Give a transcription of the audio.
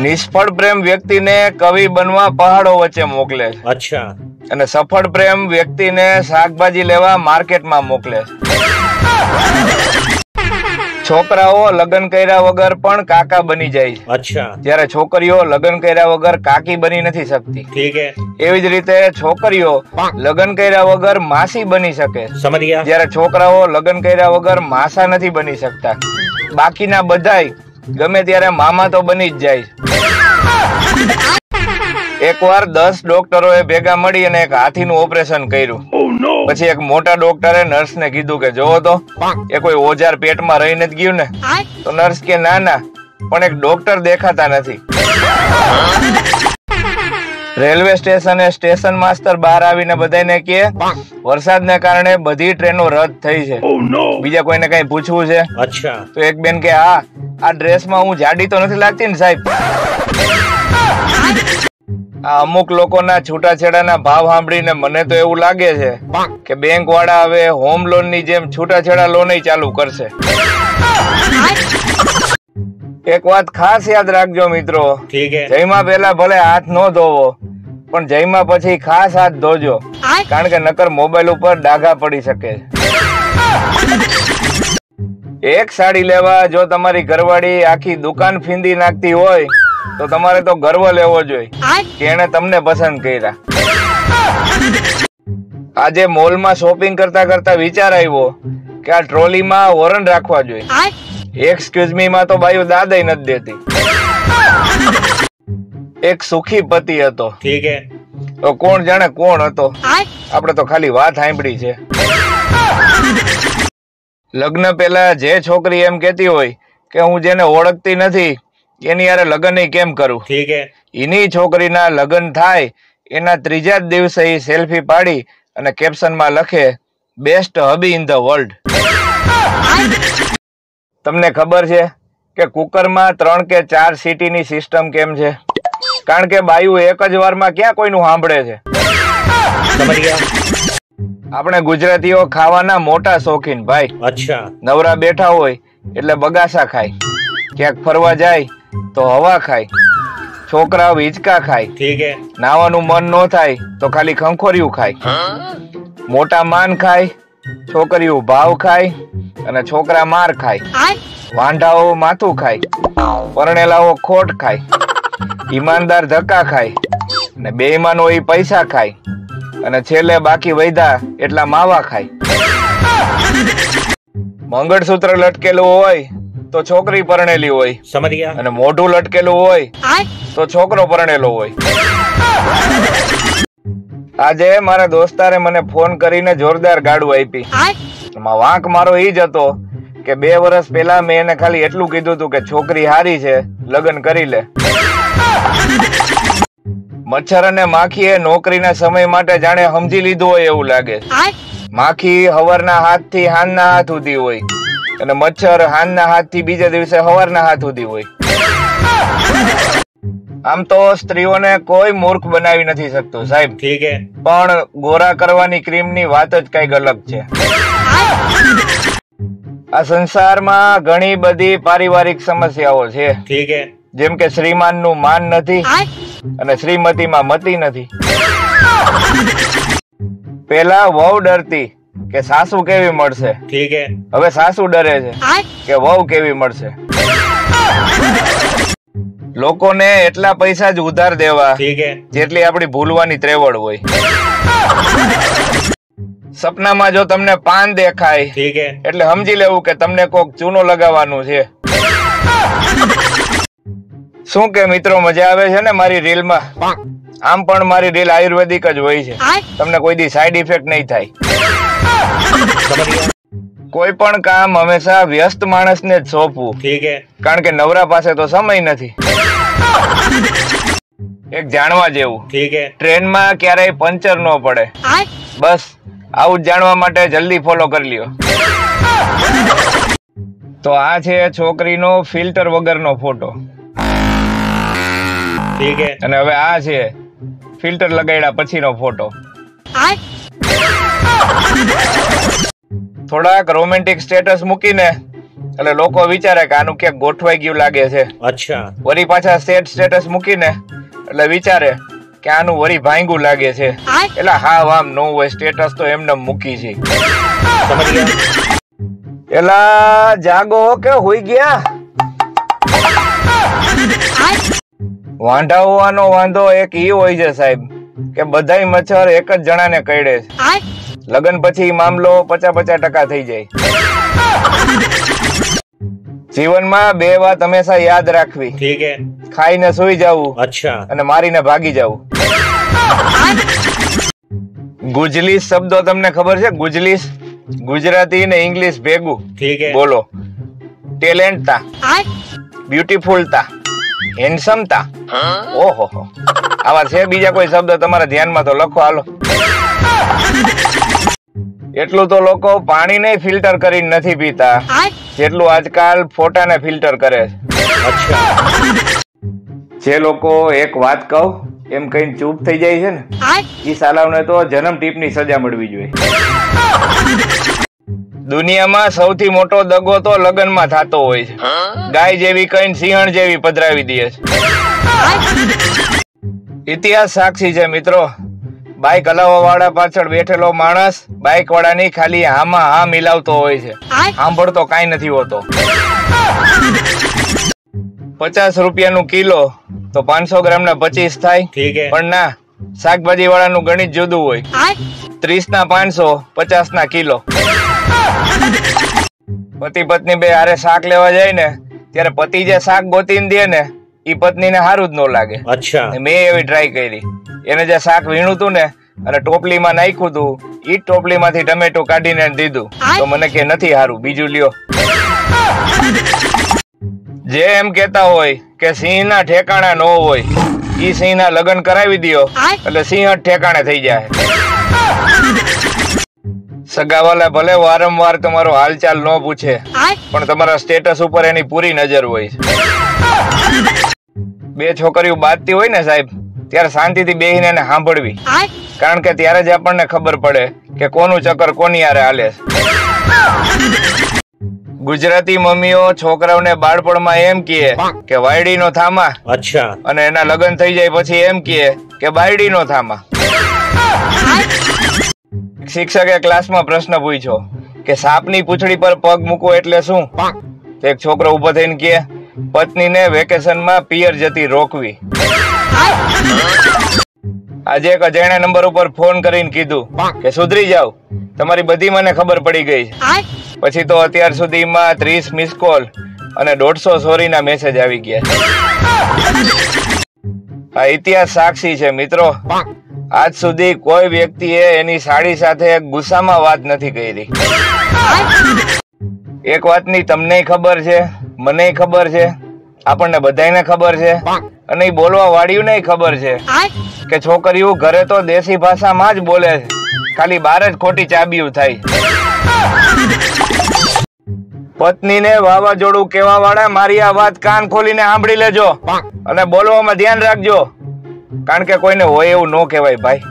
નિષ્ફળ પ્રેમ વ્યક્તિને કવિ બનવા પહાડો વચ્ચે મોકલે. અચ્છા. અને સફળ પ્રેમ વ્યક્તિને શાકભાજી લેવા માર્કેટમાં મોકલે. છોકરાઓ લગ્ન કર્યા વગર પણ કાકા બની જાય. અચ્છા. જ્યારે છોકરીઓ લગ્ન કર્યા વગર કાકી બની નથી શકતી. ઠીક હે. એવી જ રીતે છોકરીઓ લગ્ન કર્યા વગર માસી બની શકે. સમજ ગયા. જ્યારે છોકરાઓ લગ્ન કર્યા વગર માસા નથી બની શકતા. બાકીના બધાય ગમે ત્યારે મામા તો બની જ જાય. એકવાર 10 ડોક્ટરોએ ભેગા મળી અને એક હાથીનું ઓપરેશન કર્યું. પછી એક મોટા ડોક્ટરે નર્સને કીધું કે જોવો તો એ કોઈ ઓજાર પેટમાં રહી નથી ગયું ને? તો નર્સ કે ના ના, પણ એક ડોક્ટર દેખાતા નથી. રેલવે સ્ટેશને સ્ટેશન માસ્ટર બહાર આવીને બધાને કહે વરસાદને કારણે બધી ટ્રેનો રદ થઈ છે. બીજા કોઈને કઈ પૂછવું છે? અચ્છા. તો એક બેન કે હા, આ ડ્રેસમાં હું જાડી તો નથી લાગતી ને સાહેબ? આ અમુક લોકોના છૂટાછેડાના ભાવ સાંભળીને મને તો એવું લાગે છે કે બેંક વાળા હવે હોમ લોન ની જેમ છૂટાછેડા લોન ચાલુ કરશે. એક વાત ખાસ યાદ રાખજો મિત્રો, જયમાં પહેલા ભલે હાથ ન ધોવો, પણ જયમાં પછી ખાસ હાથ ધોજો, કારણ કે નકર મોબાઈલ ઉપર ડાઘા પડી શકે. એક સાડી લેવા જો તમારી ઘરવાળી આખી દુકાન ફીંદી નાખતી હોય તો તમારે તો ગર્વ લેવો જોઈએ કે એને તમને પસંદ કર્યા. આજે મોલમાં શોપિંગ કરતા કરતા વિચાર આવ્યો કે આ ટ્રોલીમાં વોરન રાખવા જોઈએ. એક્સક્યુઝ મી માં તો બાયું દાદાઈ નથી દેતી. એક સુખી પતિ હતો. ઠીક હે. તો કોણ જાણે કોણ હતો, આપણે તો ખાલી વાત સાંભળી છે. લગ્ન પહેલા જે છોકરી એમ કેતી હોય કે હું જેને ઓળખતી નથી એની યારે લગ્ન કેમ કરું? ઠીક હે. એની છોકરીના લગ્ન થાય એના ત્રીજા જ દિવસે એ સેલ્ફી પાડી અને કેપ્શનમાં લખે best hubby in the world. તમને ખબર છે કે કુકરમાં 3 કે 4 સીટીની સિસ્ટમ કેમ છે? કારણ કે બાયું એક જ વારમાં ક્યાં કોઈનું સાંભળે છે. સમજ ગયા. આપણે ગુજરાતીઓ ખાવાના મોટા શોખીન ભાઈ. અચ્છા. નવરા બેઠા હોય એટલે બગાસા ખાય, ક્યાંક ફરવા જાય તો હવા ખાય, છોકરાઓ હિંચકા ખાય. ઠીક હે. નાવાનું મન ન થાય તો ખાલી ખંખોરિયું ખાય. મોટા માન ખાય, છોકરીઓ ભાવ ખાય અને છોકરા માર ખાય. વાંઢાઓ માથું ખાય, પરણેલાઓ ખોટ ખાય, ઈમાનદાર ધક્કા ખાય અને બેઈમાનો એ પૈસા ખાય અને છેલ્લે બાકી વૈધા એટલા માવા ખાય. મંગળસૂત્ર લટકેલું હોય તો છોકરી પરણેલી હોય. સમજ ગયા. અને મોઢું લટકેલું હોય તો છોકરો પરણેલો હોય. આજે મારા દોસ્તારે મને ફોન કરીને જોરદાર ગાડું આપી. વાંક મારો ઈ જ હતો કે 2 વર્ષ પહેલા મેં એને ખાલી એટલું કીધું હતું કે છોકરી હારી છે, લગ્ન કરી લે. મચ્છર અને માખીએ નોકરીના સમય માટે જાણે સમજી લીધું હોય એવું લાગે. માખી હવારના હાથથી હાંજના હાથ સુધી હોય અને મચ્છર હાંજના હાથથી બીજા દિવસે હવારના હાથ સુધી હોય. આમ તો સ્ત્રીઓને કોઈ મૂર્ખ બનાવી નથી શકતું સાહેબ. ઠીક હે. પણ ગોરા કરવાની ક્રીમની વાત જ કઈક અલગ છે. આ સંસારમાં ઘણી બધી પારિવારિક સમસ્યાઓ છે. ઠીક હે. જેમ કે શ્રીમાનનું માન નથી અને શ્રીમતીમાં મતી નથી. પેલા વહુ ડરતી કે સાસુ કેવી મળશે. ઠીક હે. હવે સાસુ ડરે છે કે વહુ કેવી મળશે. લોકોને એટલા પૈસા જ ઉધાર દેવા જેટલી આપણી ભૂલવાની ત્રેવડ હોય. સપનામાં જો તમને પાન દેખાય એટલે સમજી લેવું કે તમને કોક ચૂનો લગાવવાનું છે. શું કે મિત્રો, મજા આવે છે ને મારી રીલમાં? આમ પણ મારી રીલ આયુર્વેદિક જ હોય છે, તમને કોઈ દી સાઈડ ઇફેક્ટ નહીં થાય. કોઈ પણ કામ હંમેશા વ્યસ્ત માણસને જ સોંપવું, કારણ કે નવરા પાસે તો સમય નથી. એક જાણવા જેવું, ટ્રેનમાં ક્યારેય પંચર ન પડે. બસ આવું જ જાણવા માટે જલ્દી ફોલો કરી લ્યો. તો આ છે છોકરીનો ફિલ્ટર વગરનો ફોટો. અને હવે આ છે ફિલ્ટર લગાડ્યા પછીનો ફોટો. થોડાક રોમેન્ટિક સ્ટેટસ મૂકીને એટલે લોકો વિચારે કે આનું ક્યાંક ગોઠવાઈ ગયું લાગે છે. અચ્છા. વળી પાછા સ્ટેટસ મૂકીને એટલે વિચારે કે આનું વળી ભાંગું લાગે છે. એટલે હા આમ ન હોય, સ્ટેટસ તો એમને મૂકી છે. એલા જાગો કે હોઈ ગયા? વાંઢા હોવાનો વાંધો એક ઈ હોય છે સાહેબ કે બધાય મચ્છર એક જ જણાને કરડે છે. લગ્ન પછી મામલો 50% થઈ જાય. જીવનમાં બે વાત હંમેશા યાદ રાખવી. ઠીક હે. ખાઈને સુઈ જવું. અચ્છા. અને મારીને ભાગી જવું. ગુજલીસ શબ્દો તમને ખબર છે? ગુજલીસ ગુજરાતી ને ઇંગ્લિશ ભેગું. ઠીક હે. બોલો. ટેલેન્ટ તા, બ્યુટીફુલ તા, હેન્ડસમ તા. ઓહો આવા છે બીજા કોઈ શબ્દ તમારા ધ્યાનમાં તો લખો હાલો. એટલું તો લોકો પાણી ને ફિલ્ટર કરીને નથી પીતા જેટલું આજકાલ ફોટાને ફિલ્ટર કરે છે. જે લોકો એક વાત કહું એમ કહીને ચૂપ થઈ જાય છે ને, ઈ સાલાવને તો જન્મ ટીપની સજા મળવી જોઈએ. દુનિયામાં સૌથી મોટો દગો તો લગ્નમાં થતો હોય છે. ગાય જેવી કહીને સિંહણ જેવી પધરાવી દે છે. ઇતિહાસ સાક્ષી છે મિત્રો. બાઇક હલાવવા વાળા પાછળ બેઠેલો માણસ બાઇક વાળાની ખાલી હામાં હા મિલાવતો હોય છે, સાંભળતો કઈ નથી હોતો. 50 રૂપિયાનું કિલો તો 500 ગ્રામના 25 થાય. પણ ના, શાકભાજી વાળાનું ગણિત જુદું હોય. 30 ના 500, 50 ના કિલો. પતિ પત્ની બે હારે શાક લેવા જાય ને ત્યારે પતિ જે શાક ગોતીને દે ને ઈ પત્નીને સારું જ ન લાગે. મેં એવી ટ્રાય કરી. એને જે શાક વીણું તું ને અને ટોપલીમાં નાખ્યું તું, ઈ ટોપલીમાંથી ટમેટો કાઢીને દીધું તો મને કે નથી સારું, બીજું લ્યો. જે એમ કેતા હોય કે સિંહના ઠેકાણા ન હોય, ઈ સિંહના લગ્ન કરાવી દ્યો એટલે સિંહ જ ઠેકાણે થઈ જાય. સગાવાલા ભલે વારંવાર તમારો હાલચાલ ન પૂછે પણ તમારા સ્ટેટસ ઉપર એની પૂરી નજર હોય. બે છોકરીઓ બાજતી હોય ને સાહેબ ત્યારે શાંતિથી બેહીને એને સાંભળવી, કારણ કે ત્યારે જ આપણને ખબર પડે કે કોનું ચક્કર કોની હારે હાલે છે. ગુજરાતી મમ્મીઓ છોકરાઓને બાળપણમાં એમ કહે કે વાયડીનો થામા. અચ્છા. અને એના લગ્ન થઈ જાય પછી એમ કહે કે બાયડીનો થામા. શિક્ષકે ક્લાસમાં પ્રશ્ન પૂછ્યો કે સાપની પૂંછડી પર પગ મૂકો એટલે શું? એક છોકરો ઉભો થઈને કહે પત્નીને વેકેશનમાં પિયર જતી રોકવી. આજે એક અજાણ્યા નંબર ઉપર ફોન કરીને કીધું કે સુધરી જાવ, તમારી બધી મને ખબર પડી ગઈ છે. પછી તો અત્યાર સુધીમાં 30 મિસ કોલ અને 150 સોરીના મેસેજ આવી ગયા. આ ઇતિહાસ સાક્ષી છે મિત્રો. આજ સુધી કોઈ વ્યક્તિએ એની સાડી સાથે ગુસ્સામાં વાત નથી કરી. એક વાતની તમને ખબર છે, મને ખબર છે, આપણને બધાને ખબર છે અને એ બોલવા વાળીઓને ખબર છે કે છોકરીઓ ઘરે તો દેશી ભાષામાં જ બોલે છે, ખાલી બહાર જ ખોટી ચાબીઓ થાય. પત્નીને વાવાઝોડું કેવા વાળા મારી આ વાત કાન ખોલીને સાંભળી લેજો અને બોલવામાં ધ્યાન રાખજો, કારણ કે કોઈને હોય એવું ન કહેવાય ભાઈ.